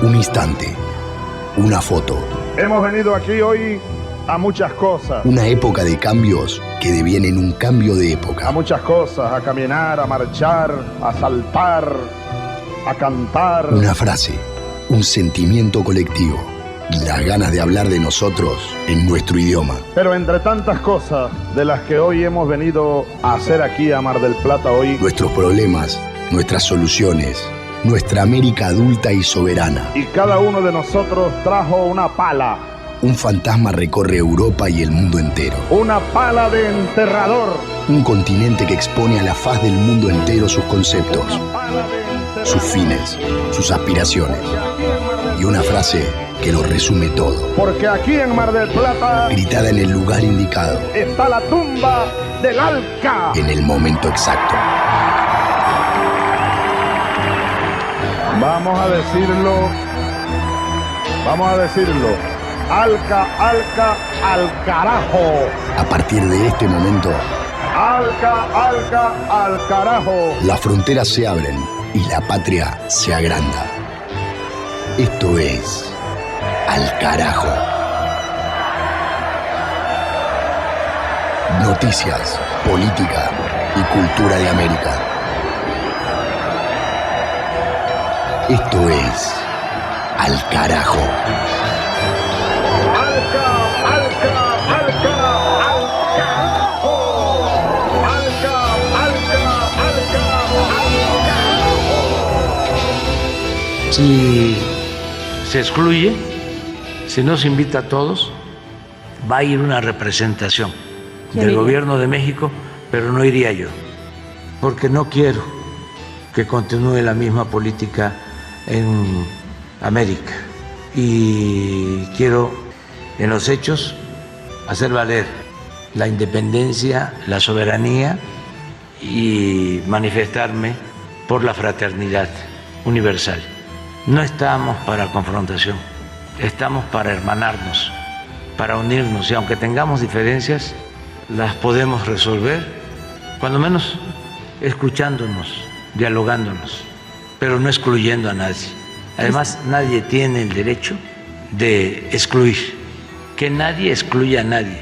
Un instante, una foto. Hemos venido aquí hoy a muchas cosas. Una época de cambios que devienen un cambio de época. A muchas cosas, a caminar, a marchar, a saltar, a cantar. Una frase, un sentimiento colectivo y las ganas de hablar de nosotros en nuestro idioma. Pero entre tantas cosas de las que hoy hemos venido a hacer aquí a Mar del Plata hoy, nuestros problemas, nuestras soluciones, nuestra América adulta y soberana. Y cada uno de nosotros trajo una pala. Un fantasma recorre Europa y el mundo entero. Una pala de enterrador. Un continente que expone a la faz del mundo entero sus conceptos, sus fines, sus aspiraciones. Y una frase que lo resume todo. Porque aquí en Mar del Plata, gritada en el lugar indicado, está la tumba del Alca. En el momento exacto. Vamos a decirlo. Alca, Alca, al carajo. A partir de este momento, Alca, Alca, al carajo. Las fronteras se abren y la patria se agranda. Esto es Al Carajo. Noticias, política y cultura de América. Esto es Al Carajo. Alca, Alca, Alca, al carajo. Alca, Alca, Alca, al carajo. Si se excluye, si no se invita a todos, va a ir una representación del gobierno de México, pero no iría yo, porque no quiero que continúe la misma política en América y quiero en los hechos hacer valer la independencia, la soberanía y manifestarme por la fraternidad universal. No estamos para confrontación, estamos para hermanarnos, para unirnos, y aunque tengamos diferencias, las podemos resolver, cuando menos escuchándonos, dialogándonos, pero no excluyendo a nadie. Además, nadie tiene el derecho de excluir, que nadie excluya a nadie.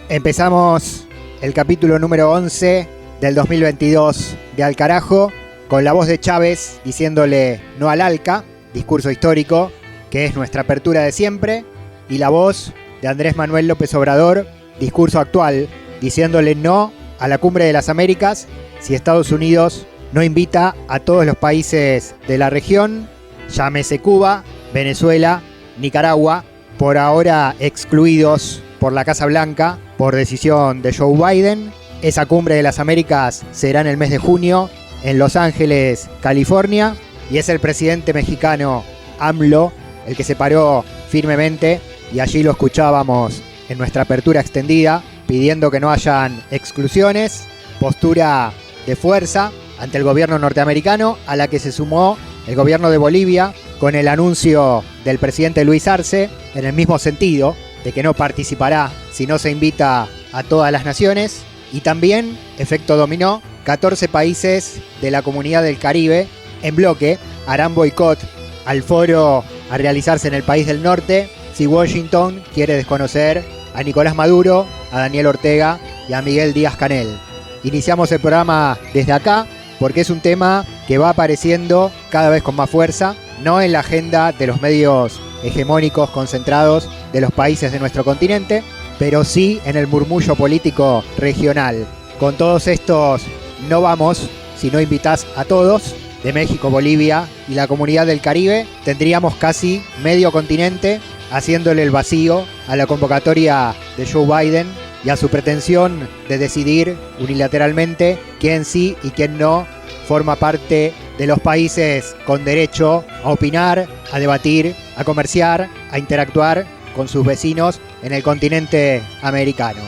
Empezamos el capítulo número 11 del 2022 de Al Carajo, con la voz de Chávez diciéndole no al Alca, discurso histórico, que es nuestra apertura de siempre, y la voz de Andrés Manuel López Obrador, discurso actual, diciéndole no a la Cumbre de las Américas si Estados Unidos no invita a todos los países de la región, llámese Cuba, Venezuela, Nicaragua, por ahora excluidos por la Casa Blanca por decisión de Joe Biden. Esa Cumbre de las Américas será en el mes de junio en Los Ángeles, California, y es el presidente mexicano AMLO el que se paró firmemente, y allí lo escuchábamos en nuestra apertura extendida, pidiendo que no hayan exclusiones, postura de fuerza ante el gobierno norteamericano, a la que se sumó el gobierno de Bolivia con el anuncio del presidente Luis Arce en el mismo sentido, de que no participará si no se invita a todas las naciones. Y también, efecto dominó, 14 países de la Comunidad del Caribe en bloque harán boicot al foro a realizarse en el país del norte si Washington quiere desconocer a Nicolás Maduro, a Daniel Ortega y a Miguel Díaz-Canel. Iniciamos el programa desde acá porque es un tema que va apareciendo cada vez con más fuerza, no en la agenda de los medios hegemónicos concentrados de los países de nuestro continente, pero sí en el murmullo político regional. Con todos estos no vamos si no invitas a todos, de México, Bolivia y la Comunidad del Caribe, tendríamos casi medio continente haciéndole el vacío a la convocatoria de Joe Biden y a su pretensión de decidir unilateralmente quién sí y quién no forma parte de los países con derecho a opinar, a debatir, a comerciar, a interactuar con sus vecinos en el continente americano.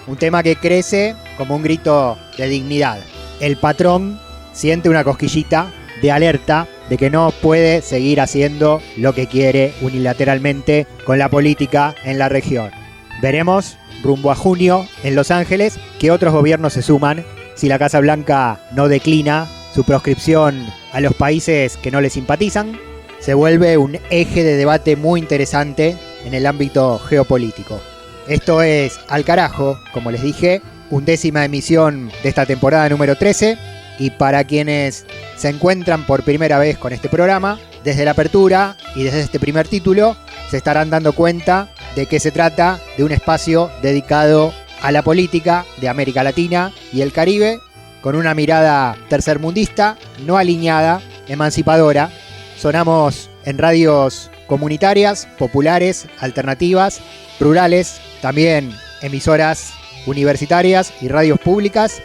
Un tema que crece como un grito de dignidad. El patrón siente una cosquillita de alerta de que no puede seguir haciendo lo que quiere unilateralmente con la política en la región. Veremos rumbo a junio en Los Ángeles que otros gobiernos se suman si la Casa Blanca no declina su proscripción a los países que no le simpatizan. se vuelve un eje de debate muy interesante en el ámbito geopolítico. Esto es Al Carajo, como les dije, 11ª emisión de esta temporada número 13, y para quienes se encuentran por primera vez con este programa, desde la apertura y desde este primer título, se estarán dando cuenta de que se trata de un espacio dedicado a la política de América Latina y el Caribe, con una mirada tercermundista, no alineada, emancipadora. Sonamos en radios comunitarias, populares, alternativas, rurales, también emisoras universitarias y radios públicas,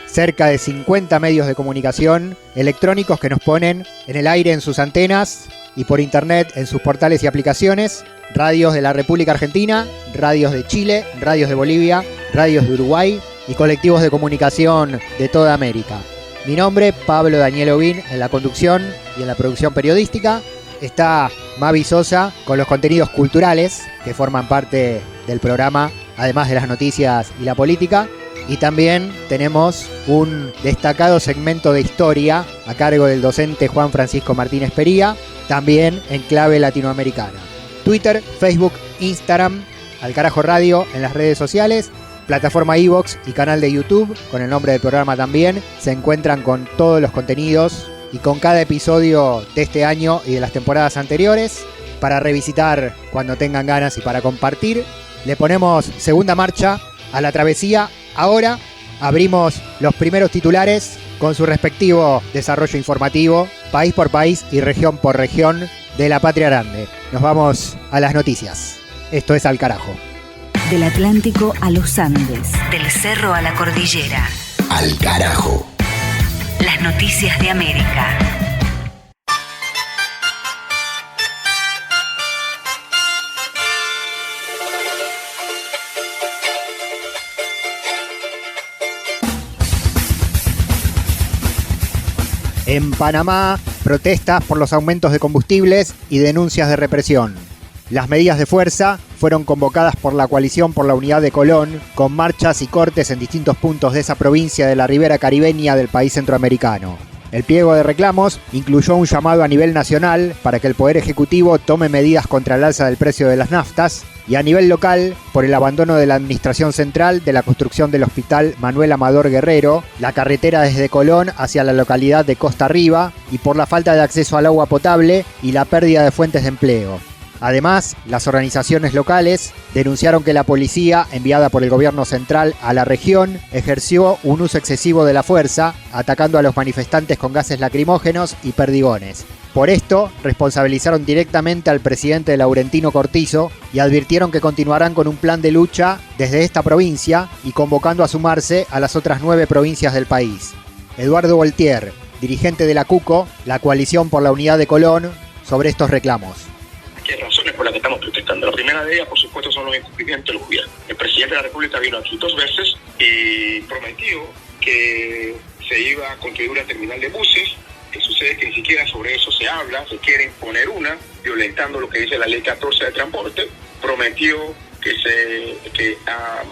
cerca de 50 medios de comunicación electrónicos que nos ponen en el aire en sus antenas y por internet en sus portales y aplicaciones, radios de la República Argentina, radios de Chile, radios de Bolivia, radios de Uruguay y colectivos de comunicación de toda América. Mi nombre, Pablo Daniel Ovín, en la conducción y en la producción periodística. Está Mavi Sosa con los contenidos culturales que forman parte del programa, además de las noticias y la política. Y también tenemos un destacado segmento de historia a cargo del docente Juan Francisco Martínez Pería, también en clave latinoamericana. Twitter, Facebook, Instagram, Al Carajo Radio en las redes sociales, plataforma iVoox y canal de YouTube, con el nombre del programa también, se encuentran con todos los contenidos y con cada episodio de este año y de las temporadas anteriores, para revisitar cuando tengan ganas y para compartir. Le ponemos segunda marcha a la travesía. Ahora abrimos los primeros titulares con su respectivo desarrollo informativo, país por país y región por región de la patria grande. Nos vamos a las noticias. Esto es Al Carajo. Del Atlántico a los Andes, del cerro a la cordillera. Al Carajo. Las noticias de América. En Panamá, protestas por los aumentos de combustibles y denuncias de represión. Las medidas de fuerza fueron convocadas por la Coalición por la Unidad de Colón, con marchas y cortes en distintos puntos de esa provincia de la ribera caribeña del país centroamericano. El pliego de reclamos incluyó un llamado a nivel nacional para que el Poder Ejecutivo tome medidas contra el alza del precio de las naftas, y a nivel local por el abandono de la Administración Central de la construcción del Hospital Manuel Amador Guerrero, la carretera desde Colón hacia la localidad de Costa Arriba, y por la falta de acceso al agua potable y la pérdida de fuentes de empleo. Además, las organizaciones locales denunciaron que la policía, enviada por el gobierno central a la región, ejerció un uso excesivo de la fuerza, atacando a los manifestantes con gases lacrimógenos y perdigones. Por esto, responsabilizaron directamente al presidente Laurentino Cortizo y advirtieron que continuarán con un plan de lucha desde esta provincia y convocando a sumarse a las otras 9 provincias del país. Eduardo Voltier, dirigente de la CUCO, la Coalición por la Unidad de Colón, sobre estos reclamos. Hay razones por las que estamos protestando. La primera de ellas, por supuesto, son los incumplimientos del gobierno. El presidente de la República vino aquí 2 veces y prometió que se iba a construir una terminal de buses. Que sucede que ni siquiera sobre eso se habla, se quiere imponer una, violentando lo que dice la ley 14 de transporte. Prometió que a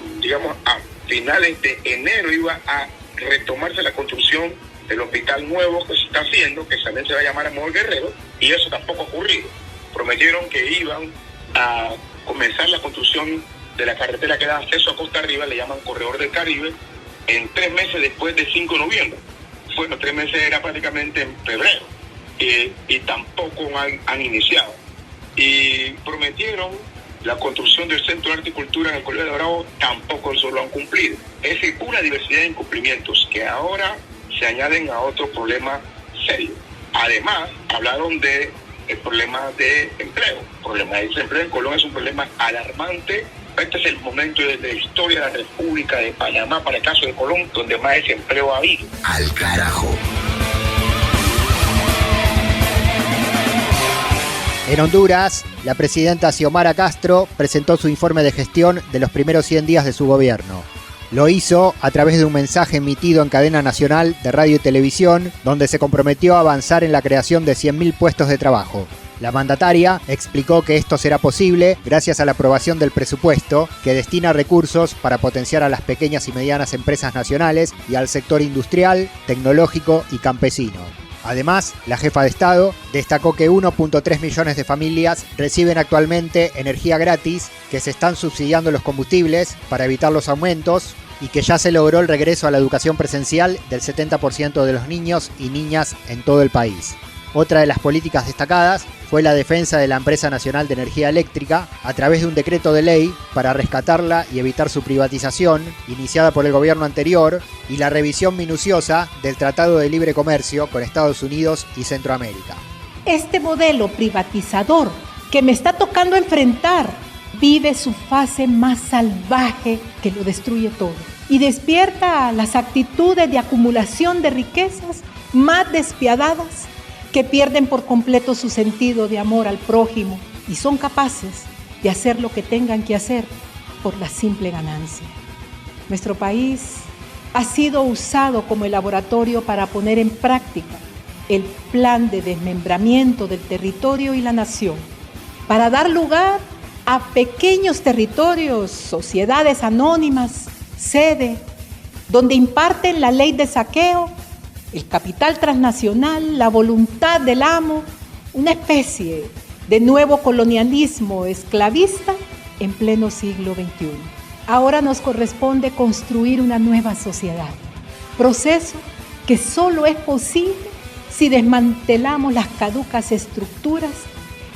finales de enero iba a retomarse la construcción del hospital nuevo que se está haciendo, que también se va a llamar Amador Guerrero, y eso tampoco ha ocurrido. Prometieron que iban a comenzar la construcción de la carretera que da acceso a Costa Arriba, le llaman Corredor del Caribe, en 3 meses después del 5 de noviembre. Bueno, 3 meses era prácticamente en febrero, y tampoco han iniciado. Y prometieron la construcción del Centro de Arte y Cultura en el Colegio de Bravo, tampoco eso lo han cumplido. Es decir, una diversidad de incumplimientos que ahora se añaden a otro problema serio. Además, hablaron de el problema de empleo. El problema de desempleo en Colón es un problema alarmante. Este es el momento de la historia de la República de Panamá, para el caso de Colón, donde más desempleo ha habido. Al Carajo. En Honduras, la presidenta Xiomara Castro presentó su informe de gestión de los primeros 100 días de su gobierno. Lo hizo a través de un mensaje emitido en cadena nacional de radio y televisión, donde se comprometió a avanzar en la creación de 100.000 puestos de trabajo. La mandataria explicó que esto será posible gracias a la aprobación del presupuesto, que destina recursos para potenciar a las pequeñas y medianas empresas nacionales y al sector industrial, tecnológico y campesino. Además, la jefa de Estado destacó que 1.3 millones de familias reciben actualmente energía gratis, que se están subsidiando los combustibles para evitar los aumentos y que ya se logró el regreso a la educación presencial del 70% de los niños y niñas en todo el país. Otra de las políticas destacadas fue la defensa de la Empresa Nacional de Energía Eléctrica a través de un decreto de ley para rescatarla y evitar su privatización, iniciada por el gobierno anterior, y la revisión minuciosa del Tratado de Libre Comercio con Estados Unidos y Centroamérica. Este modelo privatizador que me está tocando enfrentar vive su fase más salvaje que lo destruye todo y despierta las actitudes de acumulación de riquezas más despiadadas que pierden por completo su sentido de amor al prójimo y son capaces de hacer lo que tengan que hacer por la simple ganancia. Nuestro país ha sido usado como el laboratorio para poner en práctica el plan de desmembramiento del territorio y la nación, para dar lugar a pequeños territorios, sociedades anónimas, sede, donde imparten la ley de saqueo, el capital transnacional, la voluntad del amo, una especie de nuevo colonialismo esclavista en pleno siglo XXI. Ahora nos corresponde construir una nueva sociedad, proceso que solo es posible si desmantelamos las caducas estructuras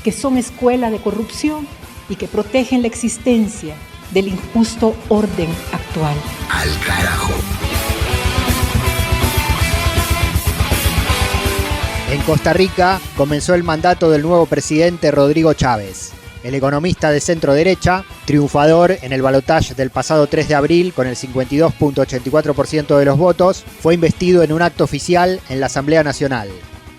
que son escuela de corrupción y que protegen la existencia del injusto orden actual. Al carajo. En Costa Rica comenzó el mandato del nuevo presidente Rodrigo Chávez. El economista de centro derecha, triunfador en el balotaje del pasado 3 de abril con el 52.84% de los votos, fue investido en un acto oficial en la Asamblea Nacional.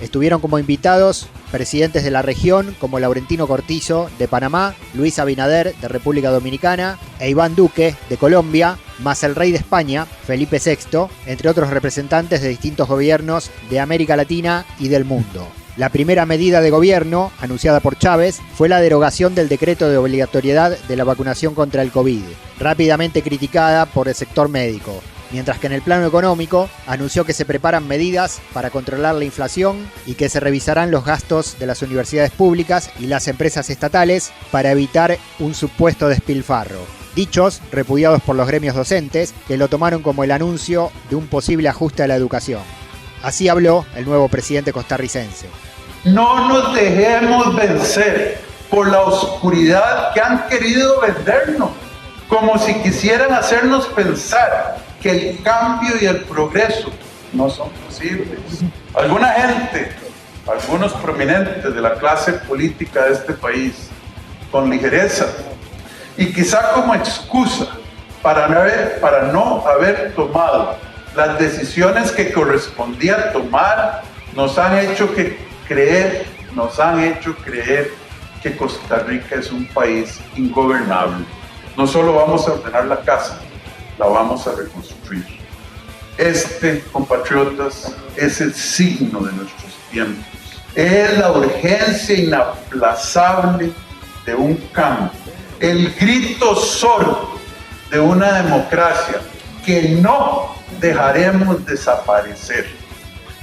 Estuvieron como invitados presidentes de la región como Laurentino Cortizo de Panamá, Luis Abinader de República Dominicana e Iván Duque de Colombia, más el rey de España, Felipe VI, entre otros representantes de distintos gobiernos de América Latina y del mundo. La primera medida de gobierno, anunciada por Chávez, fue la derogación del decreto de obligatoriedad de la vacunación contra el COVID, rápidamente criticada por el sector médico, mientras que en el plano económico anunció que se preparan medidas para controlar la inflación y que se revisarán los gastos de las universidades públicas y las empresas estatales para evitar un supuesto despilfarro. Dichos repudiados por los gremios docentes, que lo tomaron como el anuncio de un posible ajuste a la educación. Así habló el nuevo presidente costarricense. No nos dejemos vencer por la oscuridad que han querido vendernos, como si quisieran hacernos pensar que el cambio y el progreso no son posibles. Alguna gente, algunos prominentes de la clase política de este país, con ligereza y quizá como excusa para no haber tomado las decisiones que correspondía tomar, nos han hecho creer que Costa Rica es un país ingobernable. No solo vamos a ordenar la casa, la vamos a reconstruir. Compatriotas, es el signo de nuestros tiempos. Es la urgencia inaplazable de un cambio. El grito sordo de una democracia que no dejaremos desaparecer.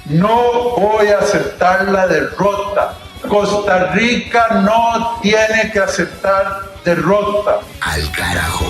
No voy a aceptar la derrota. Costa Rica no tiene que aceptar derrota. Al carajo.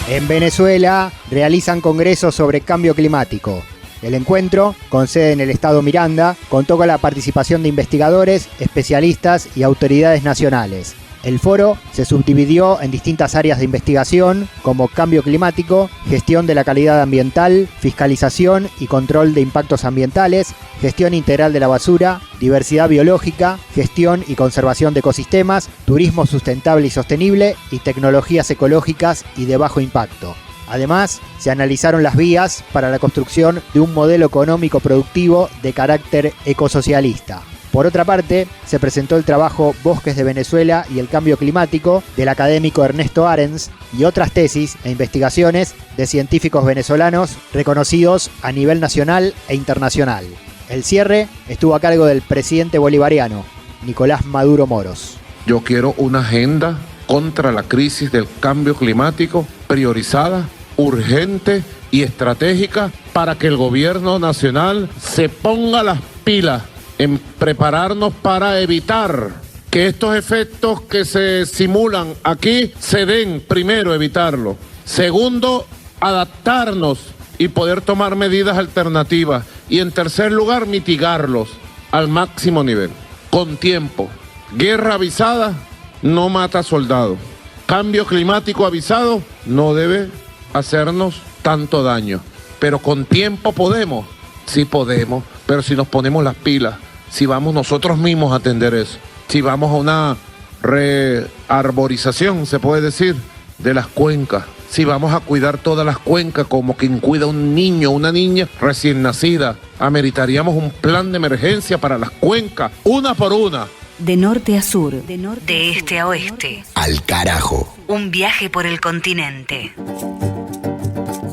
En Venezuela realizan congresos sobre cambio climático. El encuentro, con sede en el estado Miranda, contó con la participación de investigadores, especialistas y autoridades nacionales. El foro se subdividió en distintas áreas de investigación como cambio climático, gestión de la calidad ambiental, fiscalización y control de impactos ambientales, gestión integral de la basura, diversidad biológica, gestión y conservación de ecosistemas, turismo sustentable y sostenible y tecnologías ecológicas y de bajo impacto. Además, se analizaron las vías para la construcción de un modelo económico productivo de carácter ecosocialista. Por otra parte, se presentó el trabajo Bosques de Venezuela y el cambio climático del académico Ernesto Arens y otras tesis e investigaciones de científicos venezolanos reconocidos a nivel nacional e internacional. El cierre estuvo a cargo del presidente bolivariano, Nicolás Maduro Moros. Yo quiero una agenda contra la crisis del cambio climático priorizada, urgente y estratégicas para que el gobierno nacional se ponga las pilas en prepararnos para evitar que estos efectos que se simulan aquí se den. Primero, evitarlo. Segundo, adaptarnos y poder tomar medidas alternativas. Y en tercer lugar, mitigarlos al máximo nivel, con tiempo. Guerra avisada no mata soldados. Cambio climático avisado no debe hacernos tanto daño. Pero con tiempo podemos. Sí podemos, pero si nos ponemos las pilas, si vamos nosotros mismos a atender eso, si vamos a una rearborización, se puede decir, de las cuencas, si vamos a cuidar todas las cuencas como quien cuida un niño o una niña recién nacida, ameritaríamos un plan de emergencia para las cuencas, una por una. De norte a sur, de este a oeste. Al carajo. Un viaje por el continente.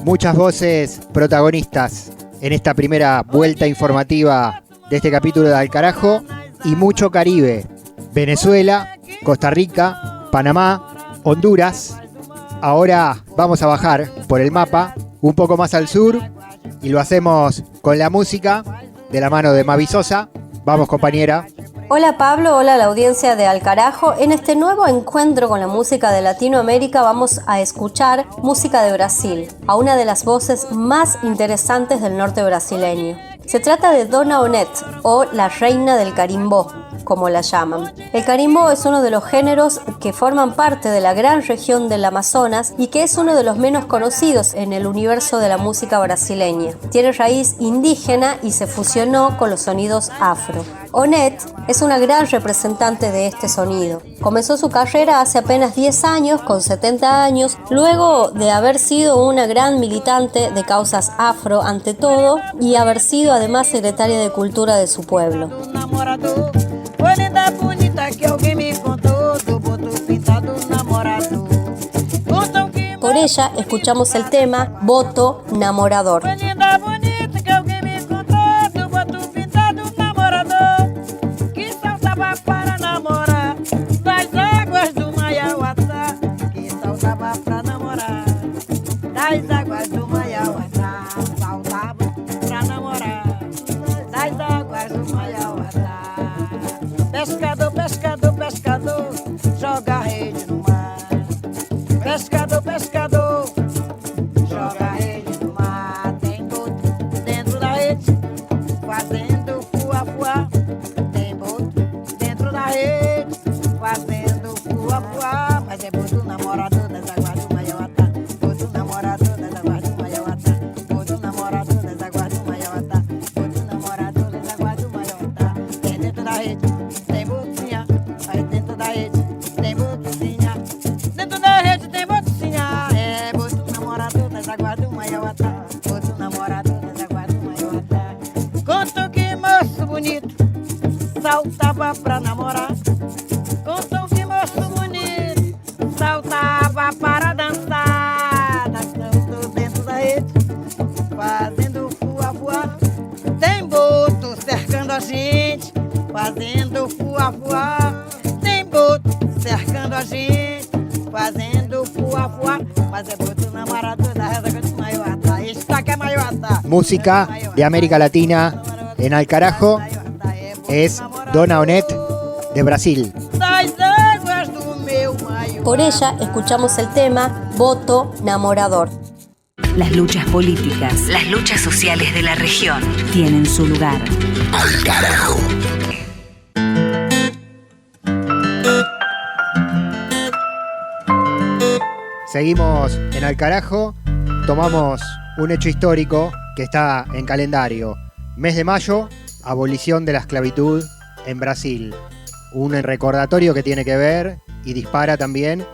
Muchas voces protagonistas en esta primera vuelta informativa de este capítulo de Al Carajo y mucho Caribe. Venezuela, Costa Rica, Panamá, Honduras. Ahora vamos a bajar por el mapa un poco más al sur y lo hacemos con la música de la mano de Mavi Sosa. Vamos, compañera. Hola Pablo, hola a la audiencia de Al Carajo. En este nuevo encuentro con la música de Latinoamérica vamos a escuchar música de Brasil, a una de las voces más interesantes del norte brasileño. Se trata de Dona Onete, o la reina del carimbó, como la llaman. El carimbó es uno de los géneros que forman parte de la gran región del Amazonas y que es uno de los menos conocidos en el universo de la música brasileña. Tiene raíz indígena y se fusionó con los sonidos afro. Onete es una gran representante de este sonido. Comenzó su carrera hace apenas 10 años, con 70 años, luego de haber sido una gran militante de causas afro ante todo y haber sido además secretaria de Cultura de su pueblo. Por ella escuchamos el tema Boto Namorador. Pescador, pescador, pescador, joga a rede no mar. Pescador, pescador, joga a rede no mar. Tem boto dentro da rede, fazendo fuá-fuá. Tem boto dentro da rede, fazendo fuá-fuá. Mas é boto namorador das águas do Maiauatá. Boto namorador das águas do Maiauatá. Boto namorador das águas do Maiauatá. Boto namorador das águas do Maiauatá. Tem dentro da rede. Aí dentro da rede tem botozinha. Dentro da rede tem botozinha. É, boto namorador das águas do Maiauatá. Boto namorador das águas do Maiauatá. Contou que moço bonito saltava pra namorar. Contou que moço bonito saltava para dançar. Dançando dentro da rede, fazendo fuá-fuá. Tem boto cercando a gente, fazendo fuá-fuá. Tem boto cercando a gente, fazendo fuá-fuá. Mas é boto namorador da reza do Maiauatá. Esta que é Maiauatá. Música de América Latina en Al Carajo es Dona Onete de Brasil. Por ella escuchamos el tema Boto Namorador. Las luchas políticas, las luchas sociales de la región tienen su lugar. Al Carajo. Seguimos en Al Carajo, tomamos un hecho histórico que está en calendario. Mes de mayo, abolición de la esclavitud en Brasil. Un recordatorio que tiene que ver y dispara también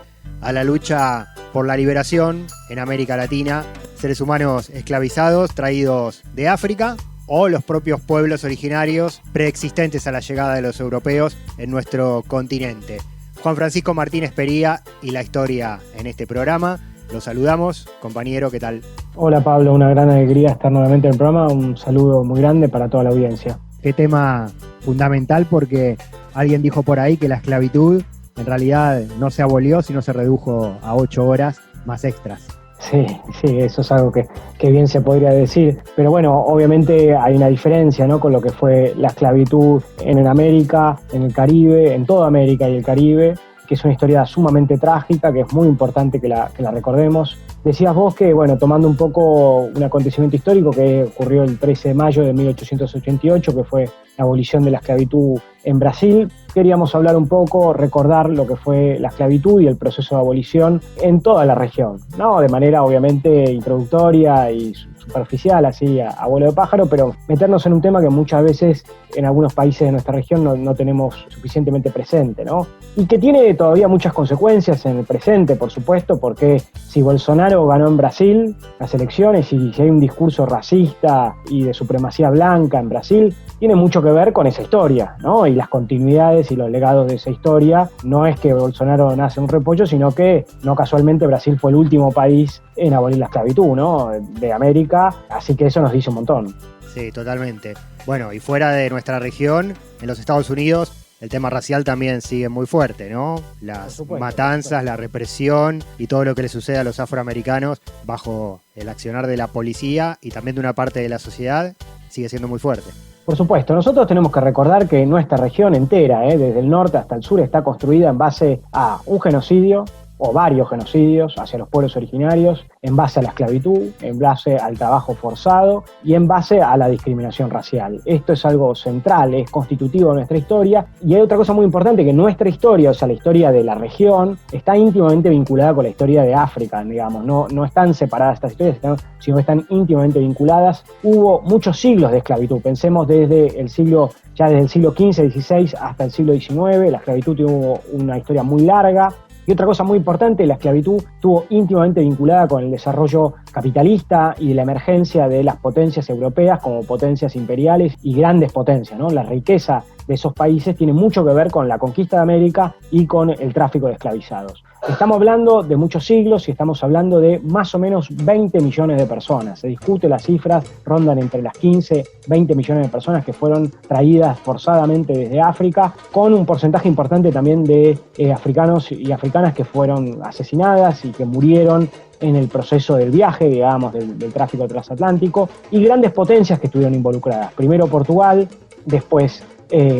a la lucha por la liberación en América Latina. Seres humanos esclavizados traídos de África o los propios pueblos originarios preexistentes a la llegada de los europeos en nuestro continente. Juan Francisco Martínez Pería y la historia en este programa. Los saludamos. Compañero, ¿qué tal? Hola Pablo, una gran alegría estar nuevamente en el programa. Un saludo muy grande para toda la audiencia. Qué tema fundamental, porque alguien dijo por ahí que la esclavitud en realidad no se abolió, sino se redujo a 8 horas más extras. Sí, eso es algo que bien se podría decir. Pero bueno, obviamente hay una diferencia, ¿no?, con lo que fue la esclavitud en América, en el Caribe, en toda América y el Caribe, que es una historia sumamente trágica, que es muy importante que la recordemos. Decías vos que, bueno, tomando un poco un acontecimiento histórico que ocurrió el 13 de mayo de 1888, que fue la abolición de la esclavitud en Brasil, queríamos hablar un poco, recordar lo que fue la esclavitud y el proceso de abolición en toda la región, ¿no? De manera obviamente introductoria y superficial, así a vuelo de pájaro, pero meternos en un tema que muchas veces en algunos países de nuestra región no tenemos suficientemente presente, ¿no? Y que tiene todavía muchas consecuencias en el presente, por supuesto, porque si Bolsonaro ganó en Brasil las elecciones y si hay un discurso racista y de supremacía blanca en Brasil, tiene mucho que ver con esa historia, ¿no? Y las continuidades y los legados de esa historia. No es que Bolsonaro nace un repollo, sino que no casualmente Brasil fue el último país en abolir la esclavitud, ¿no?, de América, así que eso nos dice un montón. Sí, totalmente. Bueno, y fuera de nuestra región, en los Estados Unidos, el tema racial también sigue muy fuerte, ¿no? Las matanzas, la represión y todo lo que le sucede a los afroamericanos bajo el accionar de la policía y también de una parte de la sociedad sigue siendo muy fuerte. Por supuesto, nosotros tenemos que recordar que nuestra región entera, desde el norte hasta el sur, está construida en base a un genocidio o varios genocidios hacia los pueblos originarios, en base a la esclavitud, en base al trabajo forzado y en base a la discriminación racial. Esto es algo central, es constitutivo de nuestra historia, y hay otra cosa muy importante, que nuestra historia, o sea, la historia de la región, está íntimamente vinculada con la historia de África, digamos, no están separadas estas historias, sino que están íntimamente vinculadas. Hubo muchos siglos de esclavitud, pensemos desde el siglo XV, XVI hasta el siglo XIX, la esclavitud tuvo una historia muy larga. Y otra cosa muy importante, la esclavitud estuvo íntimamente vinculada con el desarrollo capitalista y la emergencia de las potencias europeas como potencias imperiales y grandes potencias, ¿no? La riqueza de esos países tiene mucho que ver con la conquista de América y con el tráfico de esclavizados. Estamos hablando de muchos siglos y estamos hablando de más o menos 20 millones de personas. Se discute, las cifras rondan entre las 15, 20 millones de personas que fueron traídas forzadamente desde África, con un porcentaje importante también de africanos y africanas que fueron asesinadas y que murieron en el proceso del viaje, digamos, del tráfico transatlántico, y grandes potencias que estuvieron involucradas. Primero Portugal, después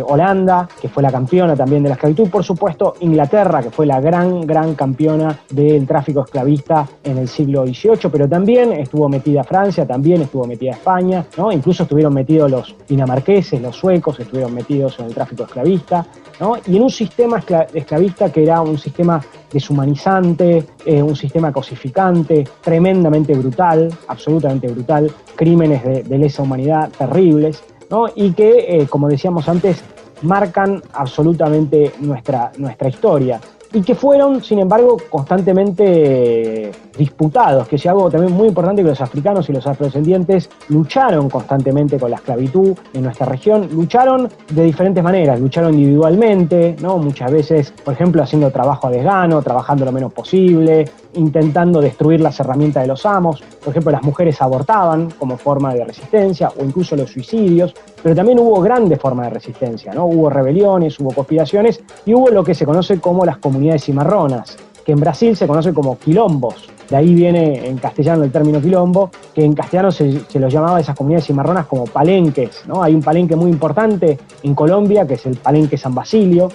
Holanda, que fue la campeona también de la esclavitud, por supuesto Inglaterra, que fue la gran campeona del tráfico esclavista en el siglo XVIII, pero también estuvo metida Francia, también estuvo metida España, ¿no? Incluso estuvieron metidos los dinamarqueses, los suecos, estuvieron metidos en el tráfico esclavista, ¿no? Y en un sistema esclavista que era un sistema deshumanizante, un sistema cosificante, tremendamente brutal, absolutamente brutal, crímenes de lesa humanidad terribles, ¿no? Y que, como decíamos antes, marcan absolutamente nuestra historia. Y que fueron, sin embargo, constantemente disputados, que es algo también muy importante, que los africanos y los afrodescendientes lucharon constantemente con la esclavitud en nuestra región, lucharon de diferentes maneras, lucharon individualmente, ¿no? Muchas veces, por ejemplo, haciendo trabajo a desgano, trabajando lo menos posible, intentando destruir las herramientas de los amos. Por ejemplo, las mujeres abortaban como forma de resistencia, o incluso los suicidios, pero también hubo grandes formas de resistencia, ¿no? Hubo rebeliones, hubo conspiraciones y hubo lo que se conoce como las comunidades cimarronas, que en Brasil se conoce como quilombos. De ahí viene en castellano el término quilombo, que en castellano se los llamaba a esas comunidades cimarronas como palenques, ¿no? Hay un palenque muy importante en Colombia, que es el Palenque San Basilio,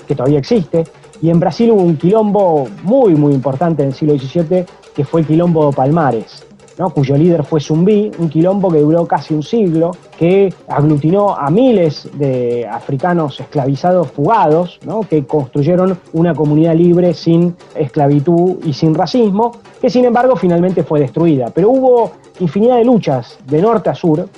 que todavía existe, y en Brasil hubo un quilombo muy importante en el siglo XVII, que fue el quilombo de Palmares, ¿no? Cuyo líder fue Zumbí, un quilombo que duró casi un siglo, que aglutinó a miles de africanos esclavizados fugados, ¿no? Que construyeron una comunidad libre sin esclavitud y sin racismo, que sin embargo finalmente fue destruida. Pero hubo infinidad de luchas de norte a sur.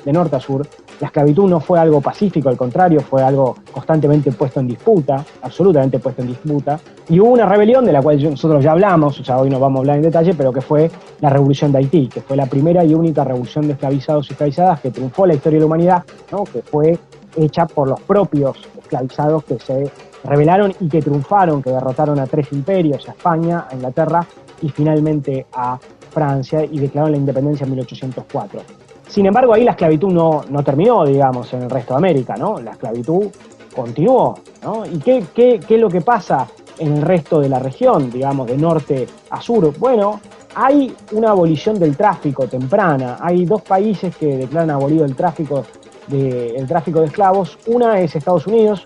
La esclavitud no fue algo pacífico, al contrario, fue algo constantemente puesto en disputa, absolutamente puesto en disputa. Y hubo una rebelión de la cual nosotros ya hablamos, o sea, hoy no vamos a hablar en detalle, pero que fue la Revolución de Haití, que fue la primera y única revolución de esclavizados y esclavizadas que triunfó en la historia de la humanidad, ¿no? Que fue hecha por los propios esclavizados que se rebelaron y que triunfaron, que derrotaron a 3 imperios, a España, a Inglaterra y finalmente a Francia, y declararon la independencia en 1804. Sin embargo, ahí la esclavitud no terminó, digamos, en el resto de América, ¿no? La esclavitud continuó, ¿no? ¿Y qué es lo que pasa en el resto de la región, digamos, de norte a sur? Bueno, hay una abolición del tráfico temprana. Hay 2 países que declaran abolido el tráfico de esclavos. Una es Estados Unidos,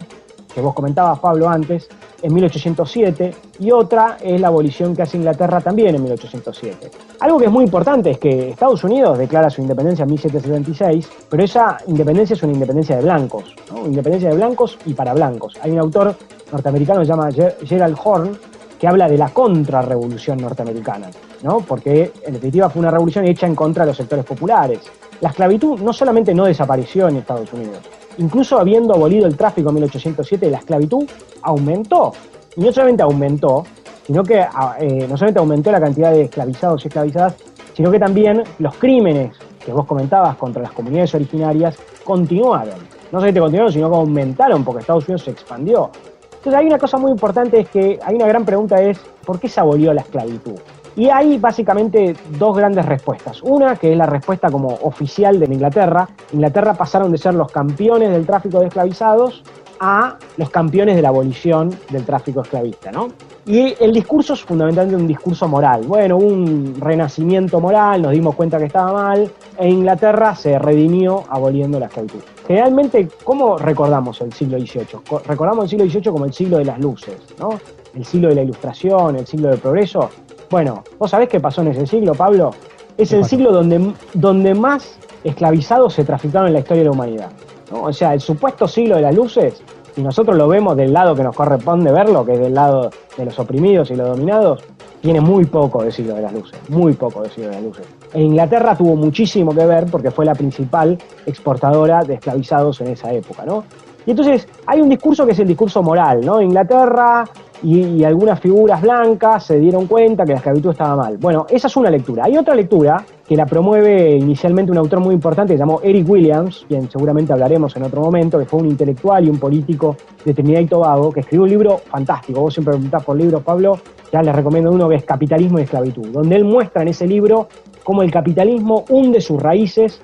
que vos comentabas, Pablo, antes, en 1807, y otra es la abolición que hace Inglaterra también en 1807. Algo que es muy importante es que Estados Unidos declara su independencia en 1776, pero esa independencia es una independencia de blancos, ¿no? Independencia de blancos y para blancos. Hay un autor norteamericano que se llama Gerald Horne, que habla de la contrarrevolución norteamericana, ¿no? Porque en definitiva fue una revolución hecha en contra de los sectores populares. La esclavitud no solamente no desapareció en Estados Unidos, incluso habiendo abolido el tráfico en 1807, la esclavitud aumentó. Y no solamente aumentó, sino que no solamente aumentó la cantidad de esclavizados y esclavizadas, sino que también los crímenes que vos comentabas contra las comunidades originarias continuaron. No solamente continuaron, sino que aumentaron, porque Estados Unidos se expandió. Entonces hay una cosa muy importante, es que hay una gran pregunta, es ¿por qué se abolió la esclavitud? Y hay básicamente 2 grandes respuestas. Una, que es la respuesta como oficial de Inglaterra. Inglaterra pasaron de ser los campeones del tráfico de esclavizados a los campeones de la abolición del tráfico esclavista, ¿no? Y el discurso es fundamentalmente un discurso moral. Bueno, un renacimiento moral, nos dimos cuenta que estaba mal, e Inglaterra se redimió aboliendo la esclavitud. Generalmente, ¿cómo recordamos el siglo XVIII? Recordamos el siglo XVIII como el siglo de las luces, ¿no? El siglo de la ilustración, el siglo del progreso. Bueno, ¿vos sabés qué pasó en ese siglo, Pablo? Es el siglo donde más esclavizados se traficaron en la historia de la humanidad, ¿no? O sea, el supuesto siglo de las luces, si nosotros lo vemos del lado que nos corresponde verlo, que es del lado de los oprimidos y los dominados, tiene muy poco de siglo de las luces, muy poco de siglo de las luces. E Inglaterra tuvo muchísimo que ver porque fue la principal exportadora de esclavizados en esa época, ¿no? Y entonces hay un discurso que es el discurso moral, ¿no? Inglaterra y algunas figuras blancas se dieron cuenta que la esclavitud estaba mal. Bueno, esa es una lectura. Hay otra lectura que la promueve inicialmente un autor muy importante que se llamó Eric Williams, quien seguramente hablaremos en otro momento, que fue un intelectual y un político de Trinidad y Tobago, que escribió un libro fantástico. Vos siempre preguntás por libros, Pablo, ya les recomiendo uno que es Capitalismo y Esclavitud, donde él muestra en ese libro cómo el capitalismo hunde sus raíces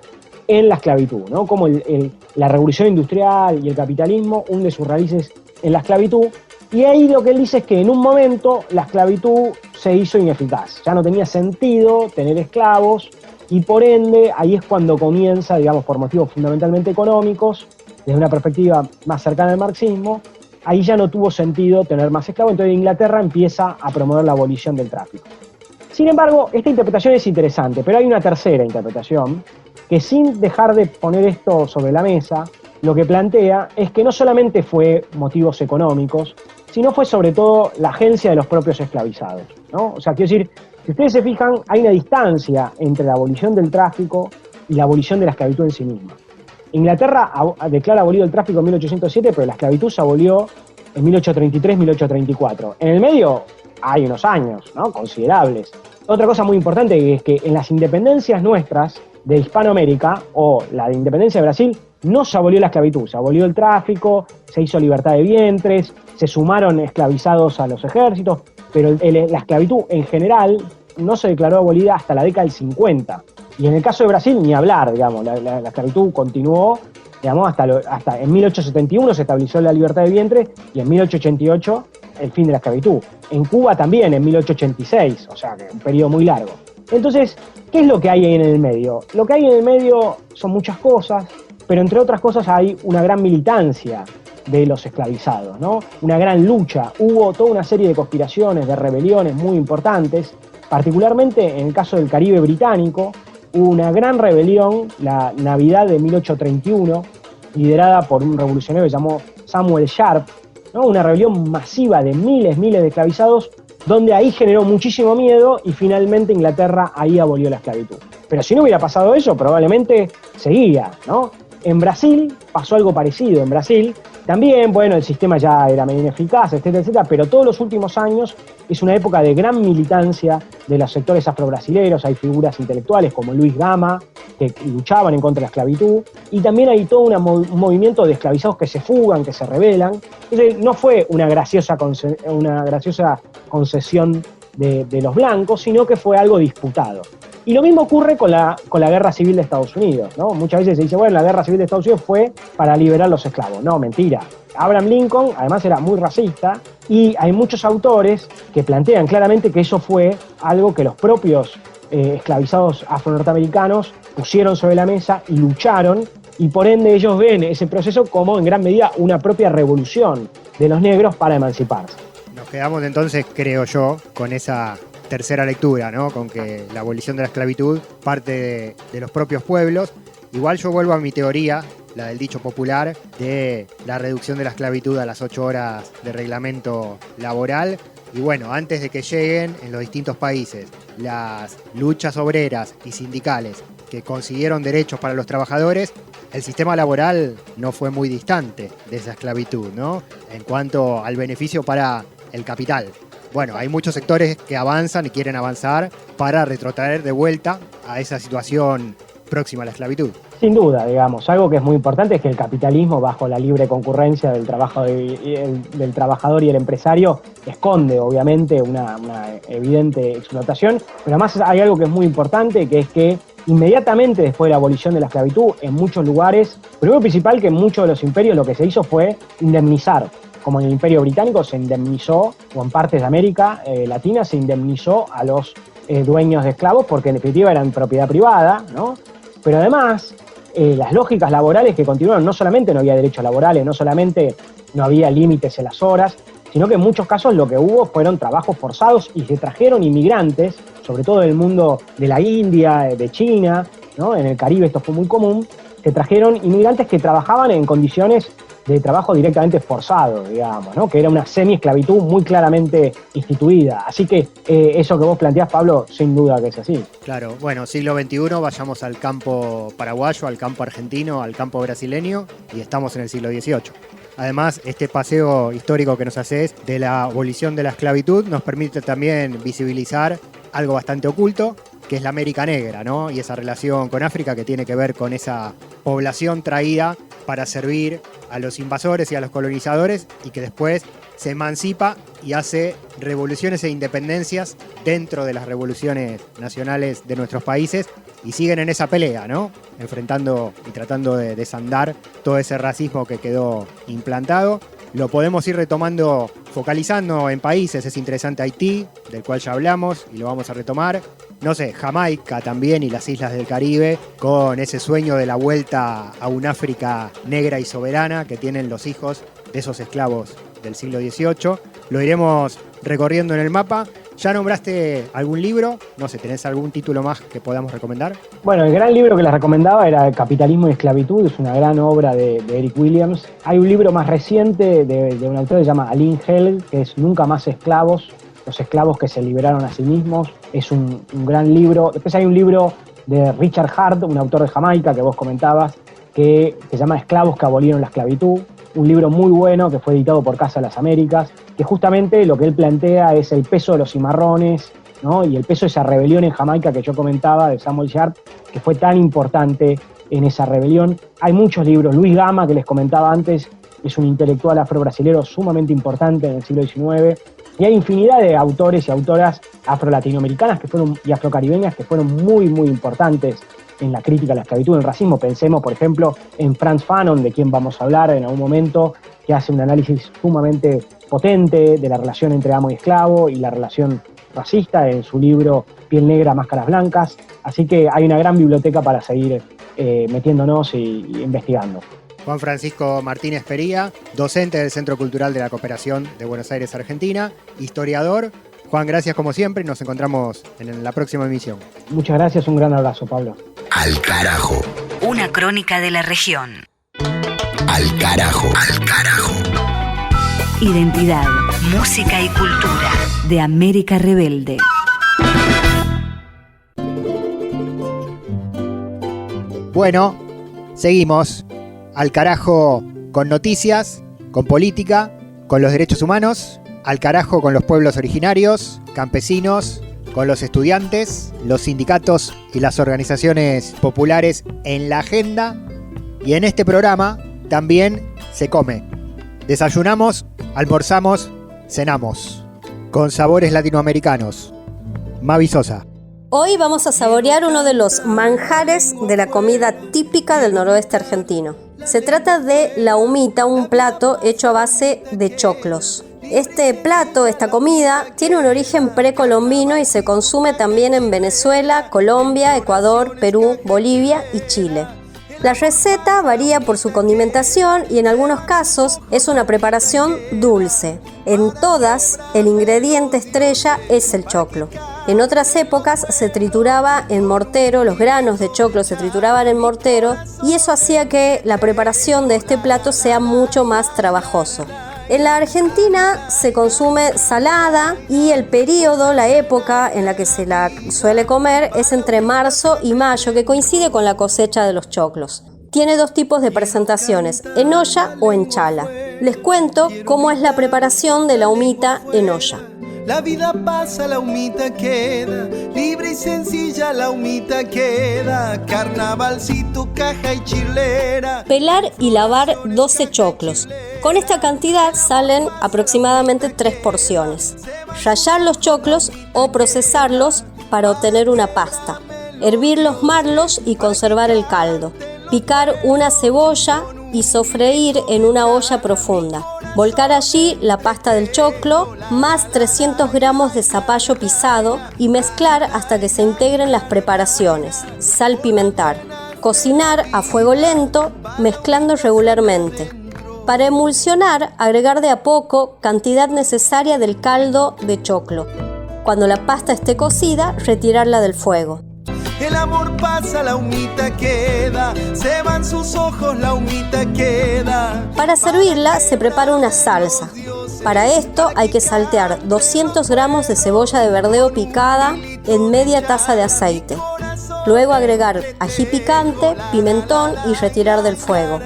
en la esclavitud, ¿no? Cómo la revolución industrial y el capitalismo hunde sus raíces en la esclavitud. Y ahí lo que él dice es que en un momento la esclavitud se hizo ineficaz. Ya no tenía sentido tener esclavos y por ende ahí es cuando comienza, digamos, por motivos fundamentalmente económicos, desde una perspectiva más cercana al marxismo, ahí ya no tuvo sentido tener más esclavos, entonces Inglaterra empieza a promover la abolición del tráfico. Sin embargo, esta interpretación es interesante, pero hay una tercera interpretación que, sin dejar de poner esto sobre la mesa, lo que plantea es que no solamente fue motivos económicos, sino fue sobre todo la agencia de los propios esclavizados, ¿no? O sea, quiero decir, si ustedes se fijan, hay una distancia entre la abolición del tráfico y la abolición de la esclavitud en sí misma. Inglaterra declara abolido el tráfico en 1807, pero la esclavitud se abolió en 1833-1834. En el medio hay unos años, ¿no?, considerables. Otra cosa muy importante es que en las independencias nuestras de Hispanoamérica, o la de independencia de Brasil, no se abolió la esclavitud, se abolió el tráfico, se hizo libertad de vientres, se sumaron esclavizados a los ejércitos, pero la esclavitud en general no se declaró abolida hasta la década del 50. Y en el caso de Brasil, ni hablar, digamos, la esclavitud continuó, digamos, hasta en 1871 se estableció la libertad de vientre y en 1888 el fin de la esclavitud. En Cuba también, en 1886, o sea, que un periodo muy largo. Entonces, ¿qué es lo que hay ahí en el medio? Lo que hay en el medio son muchas cosas, pero entre otras cosas hay una gran militancia de los esclavizados, ¿no? Una gran lucha. Hubo toda una serie de conspiraciones, de rebeliones muy importantes, particularmente en el caso del Caribe británico. Hubo una gran rebelión, la Navidad de 1831, liderada por un revolucionario que se llamó Samuel Sharp, ¿no? Una rebelión masiva de miles de esclavizados, donde ahí generó muchísimo miedo y finalmente Inglaterra ahí abolió la esclavitud. Pero si no hubiera pasado eso, probablemente seguía, ¿no? En Brasil pasó algo parecido. En Brasil también, bueno, el sistema ya era medio ineficaz, etcétera, etcétera, pero todos los últimos años es una época de gran militancia de los sectores afrobrasileros. Hay figuras intelectuales como Luis Gama, que luchaban en contra de la esclavitud, y también hay todo un movimiento de esclavizados que se fugan, que se rebelan. Entonces no fue una graciosa concesión de los blancos, sino que fue algo disputado. Y lo mismo ocurre con la guerra civil de Estados Unidos, ¿no? Muchas veces se dice, bueno, la guerra civil de Estados Unidos fue para liberar los esclavos. No, mentira. Abraham Lincoln, además, era muy racista, y hay muchos autores que plantean claramente que eso fue algo que los propios esclavizados afro-norteamericanos pusieron sobre la mesa y lucharon, y por ende ellos ven ese proceso como en gran medida una propia revolución de los negros para emanciparse. Nos quedamos entonces, creo yo, con esa tercera lectura, ¿no? Con que la abolición de la esclavitud parte de los propios pueblos. Igual yo vuelvo a mi teoría, la del dicho popular, de la reducción de la esclavitud a las 8 horas de reglamento laboral. Y bueno, antes de que lleguen en los distintos países las luchas obreras y sindicales que consiguieron derechos para los trabajadores, el sistema laboral no fue muy distante de esa esclavitud, ¿no? En cuanto al beneficio para el capital. Bueno, hay muchos sectores que avanzan y quieren avanzar para retrotraer de vuelta a esa situación próxima a la esclavitud. Sin duda, digamos, algo que es muy importante es que el capitalismo, bajo la libre concurrencia del trabajador y el empresario, esconde obviamente una evidente explotación, pero además hay algo que es muy importante, que es que inmediatamente después de la abolición de la esclavitud, en muchos lugares, primero principal que en muchos de los imperios lo que se hizo fue indemnizar. Como en el Imperio Británico se indemnizó, o en partes de América Latina se indemnizó a los dueños de esclavos porque en definitiva eran propiedad privada, ¿no? Pero además, las lógicas laborales que continuaron, no solamente no había derechos laborales, no solamente no había límites en las horas, sino que en muchos casos lo que hubo fueron trabajos forzados y se trajeron inmigrantes, sobre todo del mundo de la India, de China, ¿no? En el Caribe esto fue muy común, se trajeron inmigrantes que trabajaban en condiciones de trabajo directamente forzado, digamos, ¿no? Que era una semi-esclavitud muy claramente instituida. Así que eso que vos planteás, Pablo, sin duda que es así. Claro, bueno, siglo XXI, vayamos al campo paraguayo, al campo argentino, al campo brasileño, y estamos en el siglo XVIII. Además, este paseo histórico que nos haces de la abolición de la esclavitud nos permite también visibilizar algo bastante oculto, que es la América Negra, ¿no? Y esa relación con África que tiene que ver con esa población traída para servir a los invasores y a los colonizadores y que después se emancipa y hace revoluciones e independencias dentro de las revoluciones nacionales de nuestros países y siguen en esa pelea, ¿no? Enfrentando y tratando de desandar todo ese racismo que quedó implantado. Lo podemos ir retomando, focalizando en países. Es interesante Haití, del cual ya hablamos y lo vamos a retomar. No sé, Jamaica también y las islas del Caribe, con ese sueño de la vuelta a un África negra y soberana que tienen los hijos de esos esclavos del siglo XVIII. Lo iremos recorriendo en el mapa. ¿Ya nombraste algún libro? No sé, ¿tenés algún título más que podamos recomendar? Bueno, el gran libro que les recomendaba era Capitalismo y Esclavitud, es una gran obra de Eric Williams. Hay un libro más reciente de un autor que se llama Aline Hell, que es Nunca más esclavos, los esclavos que se liberaron a sí mismos. Es un gran libro. Después hay un libro de Richard Hart, un autor de Jamaica que vos comentabas, que se llama Esclavos que abolieron la esclavitud. Un libro muy bueno que fue editado por Casa de las Américas, que justamente lo que él plantea es el peso de los cimarrones, ¿no? Y el peso de esa rebelión en Jamaica que yo comentaba, de Samuel Sharp, que fue tan importante en esa rebelión. Hay muchos libros. Luis Gama, que les comentaba antes, es un intelectual afro-brasilero sumamente importante en el siglo XIX. Y hay infinidad de autores y autoras afro-latinoamericanas y afrocaribeñas que fueron muy, muy importantes en la crítica a la esclavitud, en el racismo. Pensemos, por ejemplo, en Frantz Fanon, de quien vamos a hablar en algún momento, que hace un análisis sumamente potente de la relación entre amo y esclavo y la relación racista en su libro Piel Negra, Máscaras Blancas. Así que hay una gran biblioteca para seguir metiéndonos y investigando. Juan Francisco Martínez Pería, docente del Centro Cultural de la Cooperación de Buenos Aires, Argentina, historiador. Juan, gracias como siempre y nos encontramos en la próxima emisión. Muchas gracias, un gran abrazo, Pablo. Al carajo. Una crónica de la región. Al carajo. Al carajo. Identidad, música y cultura de América Rebelde. Bueno, seguimos. Al carajo con noticias, con política, con los derechos humanos. Al carajo con los pueblos originarios, campesinos, con los estudiantes, los sindicatos y las organizaciones populares en la agenda. Y en este programa también se come. Desayunamos, almorzamos, cenamos. Con sabores latinoamericanos. Mavi Sosa. Hoy vamos a saborear uno de los manjares de la comida típica del noroeste argentino. Se trata de la humita, un plato hecho a base de choclos. Este plato, esta comida, tiene un origen precolombino y se consume también en Venezuela, Colombia, Ecuador, Perú, Bolivia y Chile. La receta varía por su condimentación y en algunos casos es una preparación dulce. En todas, el ingrediente estrella es el choclo. En otras épocas se trituraba en mortero, los granos de choclo se trituraban en mortero y eso hacía que la preparación de este plato sea mucho más trabajoso. En la Argentina se consume salada y el periodo, la época en la que se la suele comer es entre marzo y mayo, que coincide con la cosecha de los choclos. Tiene dos tipos de presentaciones, en olla o en chala. Les cuento cómo es la preparación de la humita en olla. La vida pasa, la humita queda, libre y sencilla la humita queda, carnavalcito, caja y chilera. Pelar y lavar 12 choclos. Con esta cantidad salen aproximadamente 3 porciones. Rallar los choclos o procesarlos para obtener una pasta. Hervir los marlos y conservar el caldo. Picar una cebolla y sofreír en una olla profunda. Volcar allí la pasta del choclo más 300 gramos de zapallo pisado y mezclar hasta que se integren las preparaciones. Salpimentar. Cocinar a fuego lento, mezclando regularmente. Para emulsionar, agregar de a poco cantidad necesaria del caldo de choclo. Cuando la pasta esté cocida, retirarla del fuego. El amor pasa, la humita queda, se van sus ojos, la humita queda. Para servirla se prepara una salsa. Para esto hay que saltear 200 gramos de cebolla de verdeo picada en media taza de aceite. Luego agregar ají picante, pimentón y retirar del fuego.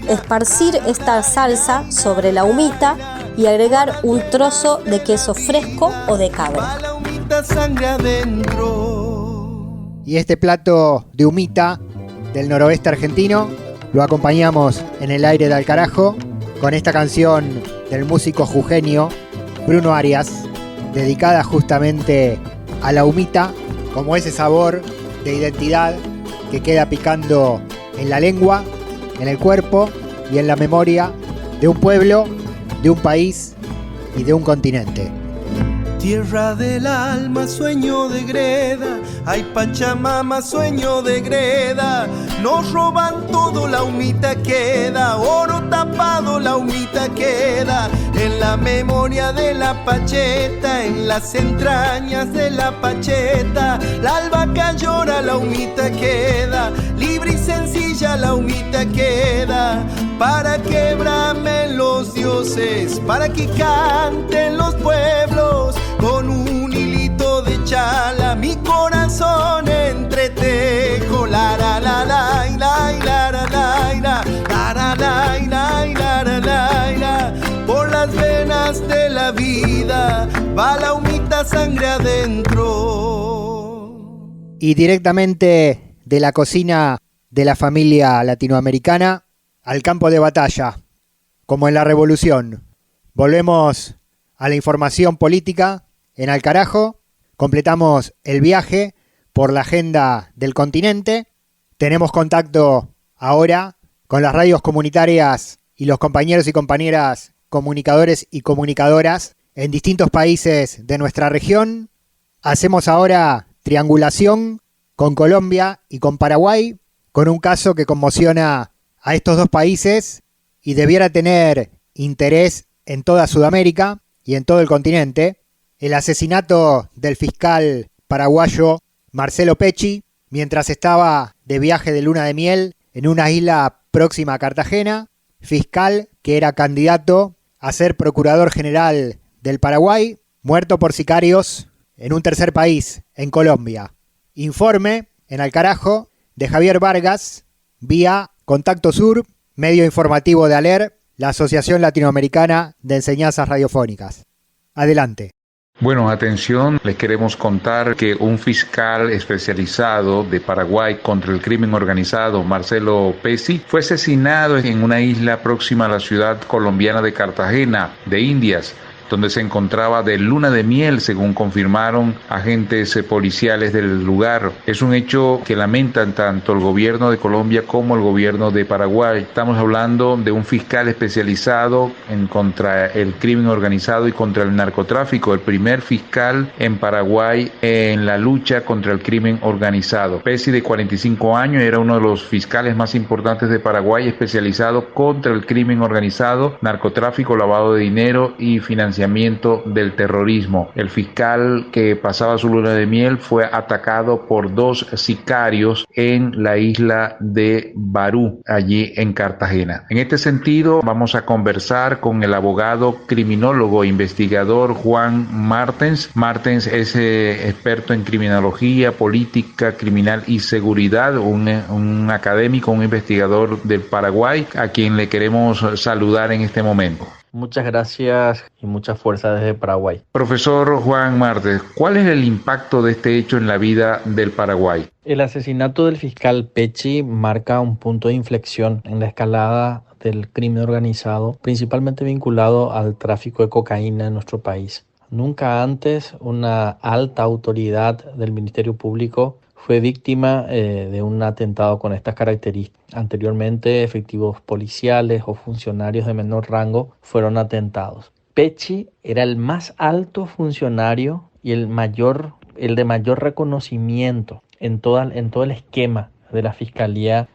Esparcir esta salsa sobre la humita y agregar un trozo de queso fresco o de cabra. La humita sangre adentro. Y este plato de humita del noroeste argentino lo acompañamos en el aire de Alcarajo con esta canción del músico jujeño Bruno Arias, dedicada justamente a la humita como ese sabor de identidad que queda picando en la lengua, en el cuerpo y en la memoria de un pueblo, de un país y de un continente. Tierra del alma, sueño de greda, ay Pachamama, sueño de greda. Nos roban todo, la humita queda, oro tapado, la humita queda. En la memoria de la pacheta, en las entrañas de la pacheta. La albahaca llora, la humita queda, libre y sencilla la humita queda. Para que bramen los dioses, para que canten los pueblos. Con un hilito de chala mi corazón entretejo. La la la la la la la la la la la la. Por las venas de la vida va la humita sangre adentro. Y directamente de la cocina de la familia latinoamericana al campo de batalla, como en la Revolución. Volvemos a la información política en Alcarajo, completamos el viaje por la agenda del continente, tenemos contacto ahora con las radios comunitarias y los compañeros y compañeras comunicadores y comunicadoras en distintos países de nuestra región. Hacemos ahora triangulación con Colombia y con Paraguay, con un caso que conmociona a estos dos países y debiera tener interés en toda Sudamérica y en todo el continente, el asesinato del fiscal paraguayo Marcelo Pecci mientras estaba de viaje de luna de miel en una isla próxima a Cartagena, fiscal que era candidato a ser procurador general del Paraguay, muerto por sicarios en un tercer país, en Colombia. Informe en Alcarajo de Javier Vargas, vía Contacto Sur, medio informativo de ALER, la Asociación Latinoamericana de Enseñanzas Radiofónicas. Adelante. Bueno, atención, les queremos contar que un fiscal especializado de Paraguay contra el crimen organizado, Marcelo Pecci, fue asesinado en una isla próxima a la ciudad colombiana de Cartagena, de Indias. donde se encontraba de luna de miel, según confirmaron agentes policiales del lugar. Es un hecho que lamentan tanto el gobierno de Colombia como el gobierno de Paraguay. Estamos hablando de un fiscal especializado en contra el crimen organizado y contra el narcotráfico, el primer fiscal en Paraguay en la lucha contra el crimen organizado. Pesci, de 45 años, era uno de los fiscales más importantes de Paraguay, especializado contra el crimen organizado, narcotráfico, lavado de dinero y financiamiento del terrorismo. El fiscal que pasaba su luna de miel fue atacado por 2 sicarios en la isla de Barú, allí en Cartagena. En este sentido, vamos a conversar con el abogado criminólogo e investigador Juan Martens. Martens es experto en criminología, política criminal y seguridad, un académico, un investigador del Paraguay, a quien le queremos saludar en este momento. Muchas gracias y mucha fuerza desde Paraguay. Profesor Juan Martens, ¿cuál es el impacto de este hecho en la vida del Paraguay? El asesinato del fiscal Pesci marca un punto de inflexión en la escalada del crimen organizado, principalmente vinculado al tráfico de cocaína en nuestro país. Nunca antes una alta autoridad del Ministerio Público fue víctima de un atentado con estas características. Anteriormente, efectivos policiales o funcionarios de menor rango fueron atentados. Pesci era el más alto funcionario y el de mayor reconocimiento en todo el esquema de la Fiscalía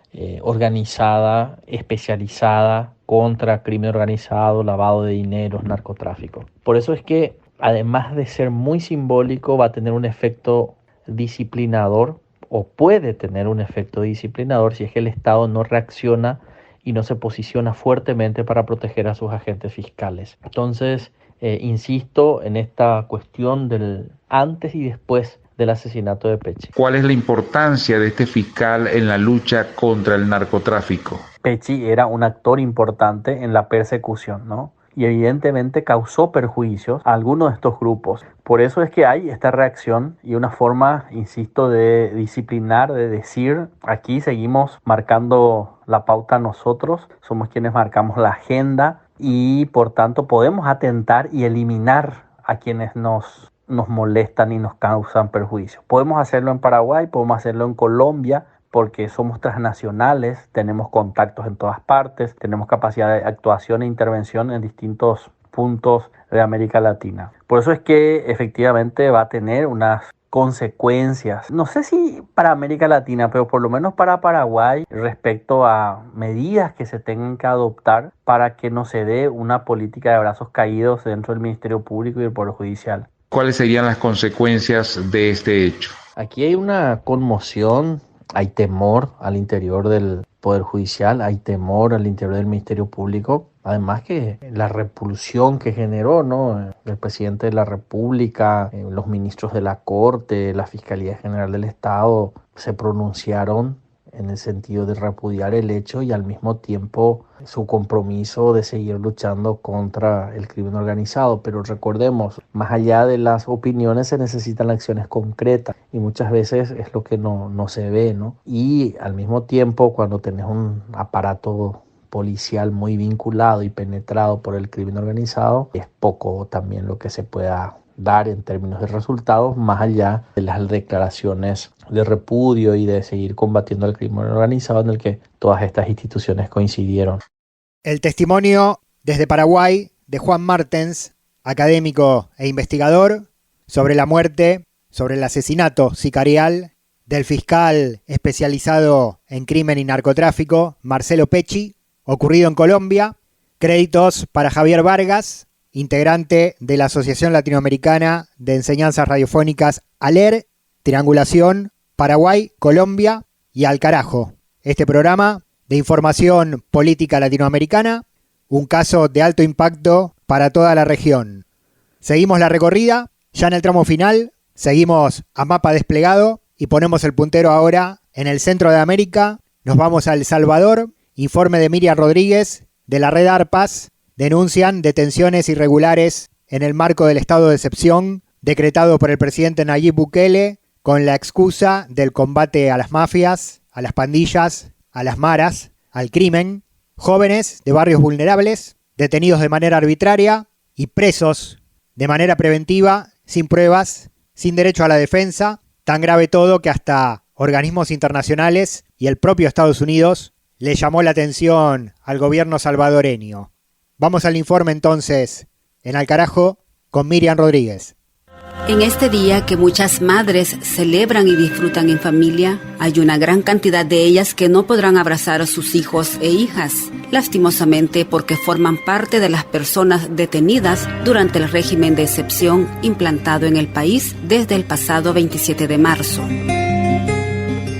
organizada, especializada contra crimen organizado, lavado de dinero, narcotráfico. Por eso es que, además de ser muy simbólico, va a tener un efecto disciplinador, o puede tener un efecto disciplinador si es que el Estado no reacciona y no se posiciona fuertemente para proteger a sus agentes fiscales. Entonces, insisto en esta cuestión del antes y después del asesinato de Pesci. ¿Cuál es la importancia de este fiscal en la lucha contra el narcotráfico? Pesci era un actor importante en la persecución, ¿no? Y evidentemente causó perjuicios a algunos de estos grupos. Por eso es que hay esta reacción y una forma, insisto, de disciplinar, de decir, aquí seguimos marcando la pauta nosotros, somos quienes marcamos la agenda y por tanto podemos atentar y eliminar a quienes nos molestan y nos causan perjuicios. Podemos hacerlo en Paraguay, podemos hacerlo en Colombia, porque somos transnacionales, tenemos contactos en todas partes, tenemos capacidad de actuación e intervención en distintos puntos de América Latina. Por eso es que efectivamente va a tener unas consecuencias, no sé si para América Latina, pero por lo menos para Paraguay, respecto a medidas que se tengan que adoptar para que no se dé una política de brazos caídos dentro del Ministerio Público y del Poder Judicial. ¿Cuáles serían las consecuencias de este hecho? Aquí hay una conmoción. Hay temor al interior del Poder Judicial, hay temor al interior del Ministerio Público. Además que la repulsión que generó, ¿no?, el presidente de la República, los ministros de la Corte, la Fiscalía General del Estado se pronunciaron en el sentido de repudiar el hecho y al mismo tiempo su compromiso de seguir luchando contra el crimen organizado. Pero recordemos, más allá de las opiniones se necesitan acciones concretas y muchas veces es lo que no se ve, ¿no? Y al mismo tiempo, cuando tenés un aparato policial muy vinculado y penetrado por el crimen organizado, es poco también lo que se pueda dar en términos de resultados, más allá de las declaraciones de repudio y de seguir combatiendo el crimen organizado en el que todas estas instituciones coincidieron. El testimonio desde Paraguay de Juan Martens, académico e investigador, sobre la muerte, sobre el asesinato sicarial del fiscal especializado en crimen y narcotráfico, Marcelo Pesci, ocurrido en Colombia. Créditos para Javier Vargas, integrante de la Asociación Latinoamericana de Enseñanzas Radiofónicas ALER, Triangulación, Paraguay, Colombia y Al Carajo. Este programa de información política latinoamericana, un caso de alto impacto para toda la región. Seguimos la recorrida, ya en el tramo final, seguimos a mapa desplegado y ponemos el puntero ahora en el centro de América. Nos vamos a El Salvador. Informe de Miriam Rodríguez de la red ARPAS. Denuncian detenciones irregulares en el marco del estado de excepción decretado por el presidente Nayib Bukele con la excusa del combate a las mafias, a las pandillas, a las maras, al crimen. Jóvenes de barrios vulnerables, detenidos de manera arbitraria y presos de manera preventiva, sin pruebas, sin derecho a la defensa, tan grave todo que hasta organismos internacionales y el propio Estados Unidos le llamó la atención al gobierno salvadoreño. Vamos al informe entonces en Al Carajo con Miriam Rodríguez. En este día que muchas madres celebran y disfrutan en familia, hay una gran cantidad de ellas que no podrán abrazar a sus hijos e hijas, lastimosamente porque forman parte de las personas detenidas durante el régimen de excepción implantado en el país desde el pasado 27 de marzo.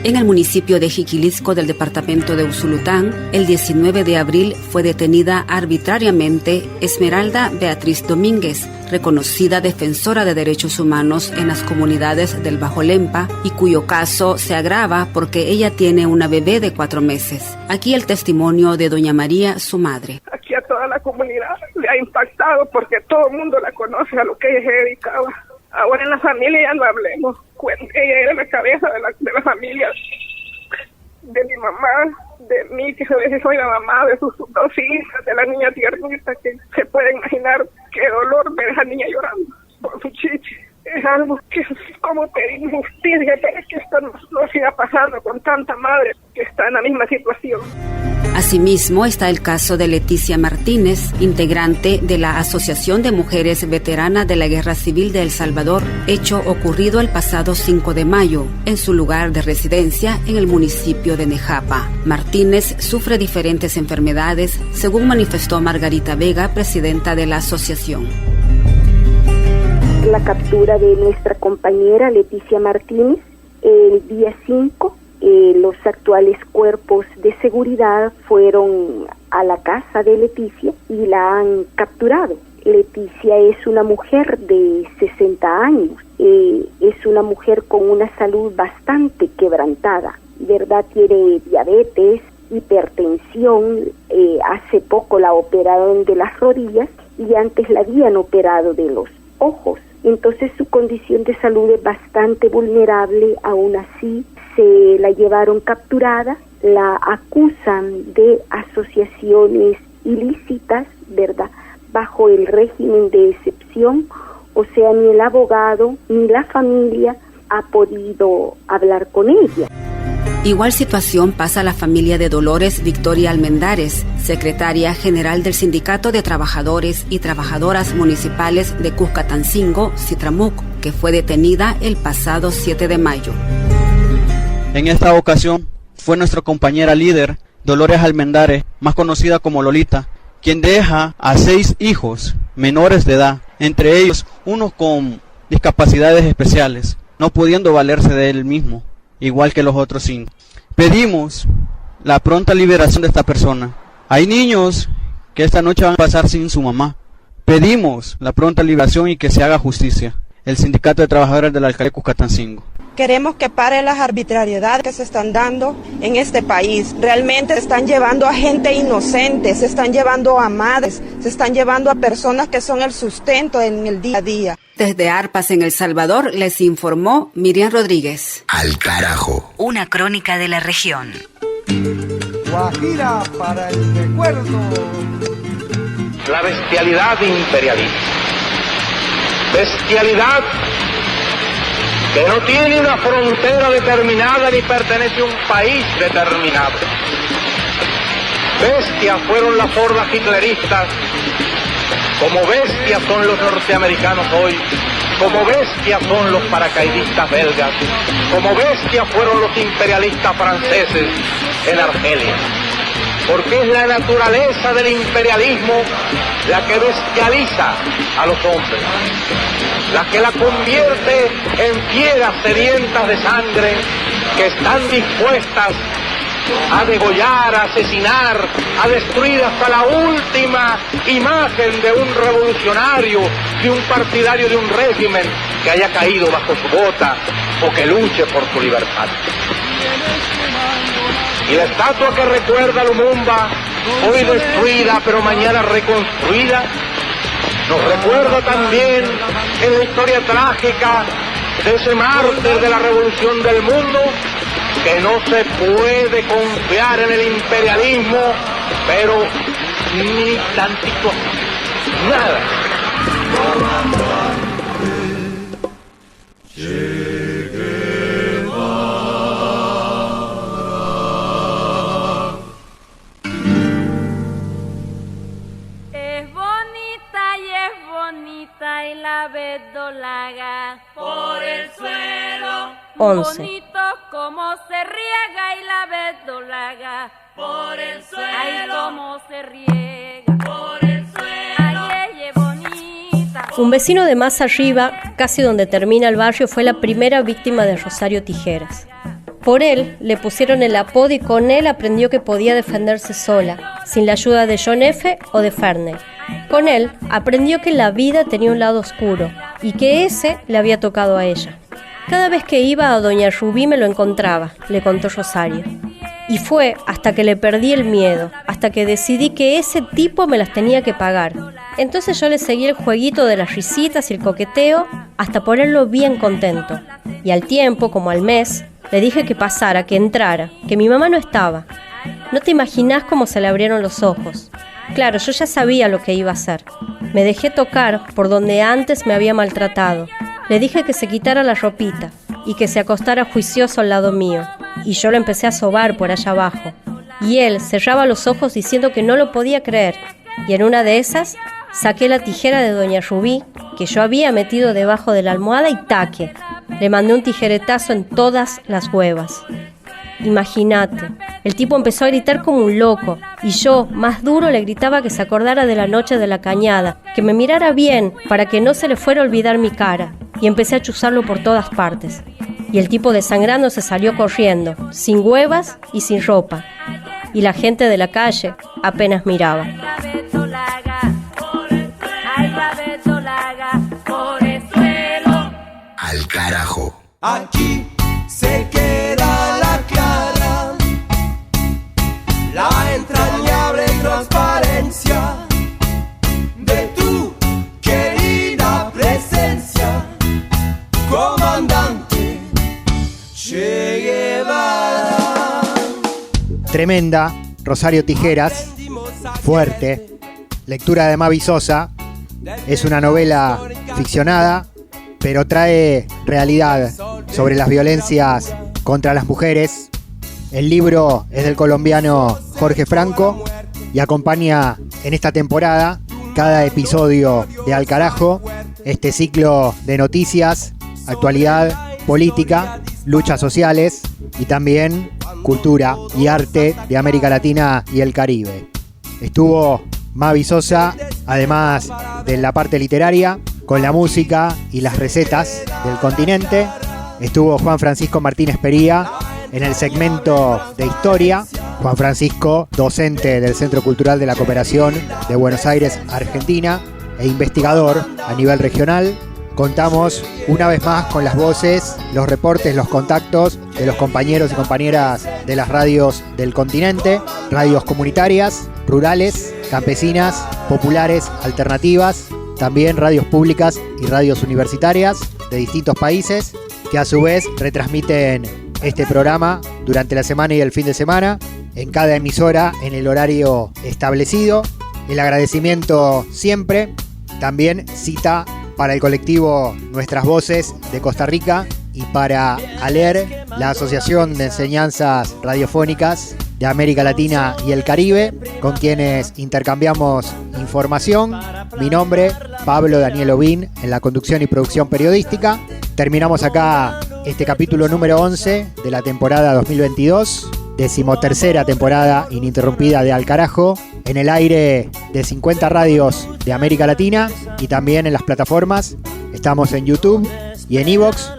En el municipio de Jiquilisco del departamento de Usulután, el 19 de abril fue detenida arbitrariamente Esmeralda Beatriz Domínguez, reconocida defensora de derechos humanos en las comunidades del Bajo Lempa y cuyo caso se agrava porque ella tiene una bebé de 4 meses. Aquí el testimonio de doña María, su madre. Aquí a toda la comunidad le ha impactado porque todo el mundo la conoce a lo que ella se dedicaba. Ahora en la familia ya no hablemos. Ella era la cabeza de la familia, de mi mamá, de mí, que a veces soy la mamá de sus 2 hijas, de la niña tiernita, que se puede imaginar qué dolor ver a esa niña llorando por su chichi. Es algo que es como pedir justicia para que esto no siga pasando con tanta madre que está en la misma situación. Asimismo está el caso de Leticia Martínez, integrante de la Asociación de Mujeres Veteranas de la Guerra Civil de El Salvador, hecho ocurrido el pasado 5 de mayo, en su lugar de residencia en el municipio de Nejapa. Martínez sufre diferentes enfermedades, según manifestó Margarita Vega, presidenta de la asociación. La captura de nuestra compañera Leticia Martínez el día 5. Los actuales cuerpos de seguridad fueron a la casa de Leticia y la han capturado. Leticia es una mujer de 60 años, es una mujer con una salud bastante quebrantada, ¿verdad? Tiene diabetes, hipertensión, hace poco la operaron de las rodillas y antes la habían operado de los ojos. Entonces su condición de salud es bastante vulnerable, aún así se la llevaron capturada, la acusan de asociaciones ilícitas, ¿verdad?, bajo el régimen de excepción, o sea, ni el abogado ni la familia ha podido hablar con ella. Igual situación pasa a la familia de Dolores Victoria Almendares, secretaria general del Sindicato de Trabajadores y Trabajadoras Municipales de Cuscatancingo, Citramuc, que fue detenida el pasado 7 de mayo. En esta ocasión fue nuestra compañera líder, Dolores Almendares, más conocida como Lolita, quien deja a 6 hijos menores de edad, entre ellos unos con discapacidades especiales, no pudiendo valerse de él mismo, igual que los otros 5. Pedimos la pronta liberación de esta persona. Hay niños que esta noche van a pasar sin su mamá. Pedimos la pronta liberación y que se haga justicia. El Sindicato de Trabajadores de la Alcaldía Cuscatancingo. Queremos que pare las arbitrariedades que se están dando en este país. Realmente se están llevando a gente inocente, se están llevando a madres, se están llevando a personas que son el sustento en el día a día. Desde Arpas, en El Salvador, les informó Miriam Rodríguez. Al Carajo. Una crónica de la región. Guajira para el recuerdo. La bestialidad imperialista. Bestialidad que no tiene una frontera determinada ni pertenece a un país determinado. Bestias fueron las hordas hitleristas, como bestias son los norteamericanos hoy, como bestias son los paracaidistas belgas, como bestias fueron los imperialistas franceses en Argelia. Porque es la naturaleza del imperialismo la que bestializa a los hombres, la que la convierte en fieras sedientas de sangre que están dispuestas a degollar, a asesinar, a destruir hasta la última imagen de un revolucionario, de un partidario de un régimen que haya caído bajo su bota o que luche por su libertad. Y la estatua que recuerda a Lumumba, hoy destruida pero mañana reconstruida, nos recuerda también en la historia trágica de ese mártir de la revolución del mundo, que no se puede confiar en el imperialismo, pero ni tantito, nada. Y la verdolaga por el suelo. 11. Bonito como se riega y la verdolaga por el suelo. Ay, cómo se riega por el suelo. Ay, ella es bonita. Un vecino de más arriba, casi donde termina el barrio, fue la primera víctima de Rosario Tijeras. Por él le pusieron el apodo y con él aprendió que podía defenderse sola, sin la ayuda de John F. o de Ferney. Con él aprendió que la vida tenía un lado oscuro y que ese le había tocado a ella. Cada vez que iba a Doña Rubí me lo encontraba, le contó Rosario. Y fue hasta que le perdí el miedo, hasta que decidí que ese tipo me las tenía que pagar. Entonces yo le seguí el jueguito de las risitas y el coqueteo hasta ponerlo bien contento. Y al tiempo, como al mes, le dije que pasara, que entrara, que mi mamá no estaba. No te imaginás cómo se le abrieron los ojos. Claro, yo ya sabía lo que iba a hacer. Me dejé tocar por donde antes me había maltratado. Le dije que se quitara la ropita y que se acostara juicioso al lado mío. Y yo lo empecé a sobar por allá abajo. Y él cerraba los ojos diciendo que no lo podía creer. Y en una de esas, saqué la tijera de Doña Rubí, que yo había metido debajo de la almohada, y taque. Le mandé un tijeretazo en todas las huevas. Imagínate, el tipo empezó a gritar como un loco y yo, más duro, le gritaba que se acordara de la noche de la cañada, que me mirara bien para que no se le fuera a olvidar mi cara, y empecé a chuzarlo por todas partes. Y el tipo desangrando se salió corriendo, sin huevas y sin ropa, y la gente de la calle apenas miraba. Al carajo. Aquí se queda la clara, la entrañable transparencia de tu querida presencia, comandante Che Guevara. Tremenda, Rosario Tijeras, fuerte, lectura de Mavi Sosa. Es una novela ficcionada, pero trae realidad sobre las violencias contra las mujeres. El libro es del colombiano Jorge Franco y acompaña en esta temporada cada episodio de Al Carajo, este ciclo de noticias, actualidad, política, luchas sociales y también cultura y arte de América Latina y el Caribe. Estuvo Mavi Sosa, además de la parte literaria, con la música y las recetas del continente. Estuvo Juan Francisco Martínez Pería en el segmento de historia. Juan Francisco, docente del Centro Cultural de la Cooperación de Buenos Aires, Argentina, e investigador a nivel regional. Contamos una vez más con las voces, los reportes, los contactos de los compañeros y compañeras de las radios del continente, radios comunitarias, rurales, campesinas, populares, alternativas, también radios públicas y radios universitarias de distintos países que a su vez retransmiten este programa durante la semana y el fin de semana en cada emisora en el horario establecido. El agradecimiento siempre, también cita para el colectivo Nuestras Voces de Costa Rica y para ALER, la Asociación de Enseñanzas Radiofónicas de América Latina y el Caribe, con quienes intercambiamos información. Mi nombre, Pablo Daniel Ovín, en la conducción y producción periodística. Terminamos acá este capítulo número 11 de la temporada 2022, 13ª temporada ininterrumpida de Al Carajo, en el aire de 50 radios de América Latina y también en las plataformas. Estamos en YouTube y en iVoox.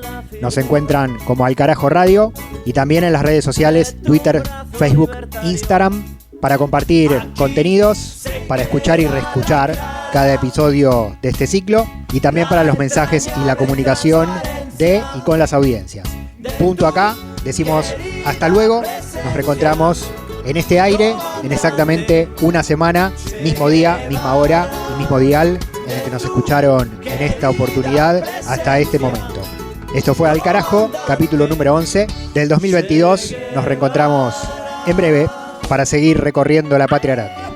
Nos encuentran como Al Carajo Radio y también en las redes sociales Twitter, Facebook, Instagram, para compartir contenidos, para escuchar y reescuchar cada episodio de este ciclo y también para los mensajes y la comunicación de y con las audiencias. Punto acá, decimos hasta luego, nos reencontramos en este aire en exactamente una semana, mismo día, misma hora y mismo dial en el que nos escucharon en esta oportunidad hasta este momento. Esto fue Al Carajo, capítulo número 11 del 2022. Nos reencontramos en breve para seguir recorriendo la patria grande.